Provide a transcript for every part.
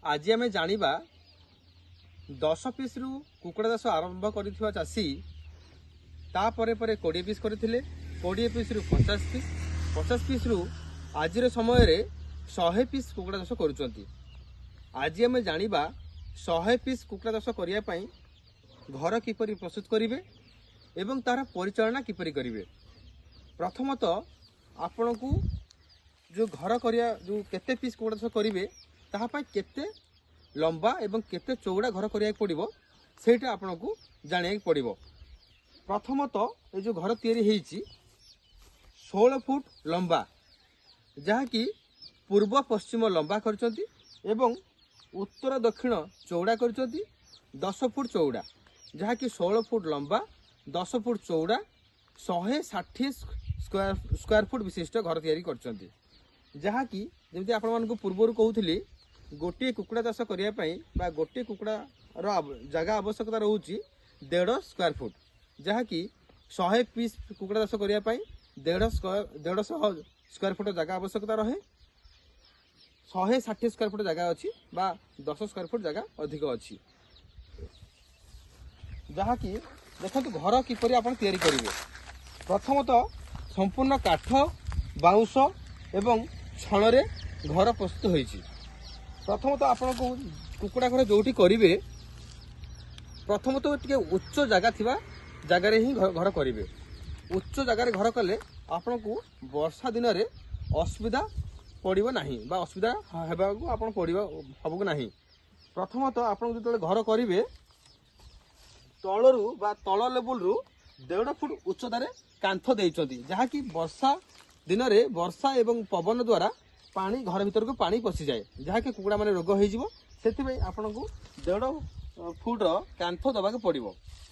आज आम जाना 10 पीस रु कुकुड़ा चाष आरंभ कर चाषी तापर 20 पीस करते 20 पीस रु 50 पीस रु आज समय 100 पीस कुकुड़ा चाष कर। आज आम जाना 100 पीस कुकुड़ा चाष करने घर किपरि प्रस्तुत करेंगे एवं तार परिचालना किपरि करेंगे। प्रथमतः आपण को जो घर करिया जो केते पीस कुकुड़ा चाष करेंगे ताहापाई केते लंबा एवं केते चौड़ा घर करिया पड़िबो सेटा आपण को जानिया पड़िबो। प्रथमतः ये जो घर तैयारी हेइची 16 फुट लंबा जहाँकि पूर्व पश्चिम लंबा करचंती एवं उत्तर दक्षिण चौड़ा करचंती 10 फुट चौड़ा जहाँकि 16 फुट लंबा 10 फुट चौड़ा 160 स्क्वायर फुट विशिष्ट घर तैयारी करचंती। जहाँकि जमी आपण मानक पूर्वर कहूली गोटे कुकुड़ा चाष करने गोटे कुकुड़ा जगह आवश्यकता रोचे 1.5 स्क्वायर फुट जहाँकि 100 पीस कुकुड़ा चाष करने 150 स्क्वायर फुट जगह आवश्यकता रहे। 160 स्क्वायर फुट जगह अच्छी 10 स्क्वायर फुट जगह अधिक अच्छी जहाँकि देखो घर किपरि आपण तैयारी करेंगे। प्रथमतः संपूर्ण काठ बाउंश एवं छणरे घर प्रस्तुत होइछि। प्रथमतः आपण को कुकुड़ा घर जोठी करेंगे प्रथमतः टिके उच्च जगह थिबा जगार ही घर करेंगे। उच्च जगार घर कले आपण को वर्षा दिन में असुविधा पड़ो ना असुविधा होगा आप पड़ो ना। प्रथमतः आप जो घर करेंगे तलू तल लेवल रु 1.5 फुट उच्चतार कांथ देइचंती जहाँकि वर्षा दिन में वर्षा एवं पवन द्वारा पानी घर भीतर को पानी पशि जाए जहाँकि कुकुड़ा माने रोग हो से आपन को 1.5 फुट कांथ दबाक पड़ो।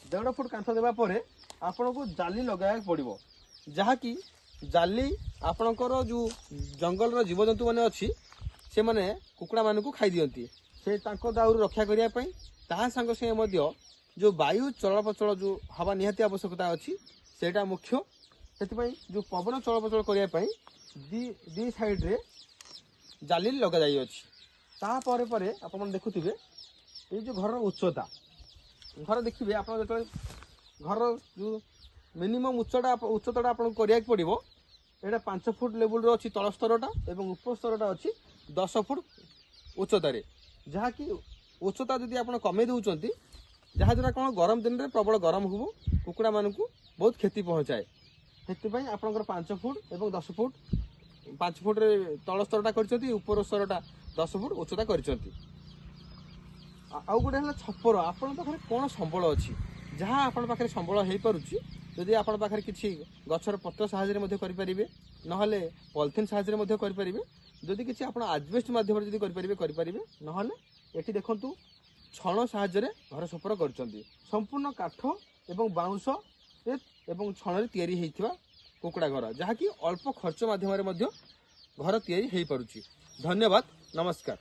1.5 फुट कांथ देवा परे आपन को जाली लगा पड़ो जहाँकि जाली आपणकर जो जंगल जीवजंतु मैंने अच्छी से मैंने कुकुड़ा मान को खाई दियंती से दाउर रक्षा करने ता संग से जो वायु चलप्रचल जो हवा निहाती आवश्यकता अच्छी सेटा मुख्य से जो पवन चलप्रचल करने दी साइड रे जाली लग जापर आप देखुवे ये जो घर उच्चता घर देखिए आप घर जो मिनिमम उच्चता आपको करा पड़ो यहाँ 5 फुट लेवल अच्छी तल स्तरटा एवं उपर स्तरटा अच्छी 10 फुट उच्चतार जहाँकि उच्चता जदि आप कमे दौरान जहाँद्वारा कौन गरम दिन में प्रबल गरम हो कुकुड़ा मानक बहुत क्षति पहुँचाए से आपंकर 5 फुट एवं 10 फुट 5 फुट तल स्तरटा कर स्तरटा 10 फुट उच्चता कर। आउ गोटे है छपर आपण पाखे कौन संबल अच्छी जहाँ आपण पाखे संबल हो पारुची जदि आपण पाखे किसी गछर पत्र साहाय्य करें ना पॉलिथिन साहाय्य करें जदि किसी आप आजबेस्ट माध्यम करें ना ये देखु छण साहाय्य घर छपर कर संपूर्ण काठ एवं बाउंश एवं छण तैयारी होइथिबा कुकुड़ा घर जहाँकि अल्प खर्च माध्यम घर तैयारी हो पारुची। धन्यवाद, नमस्कार।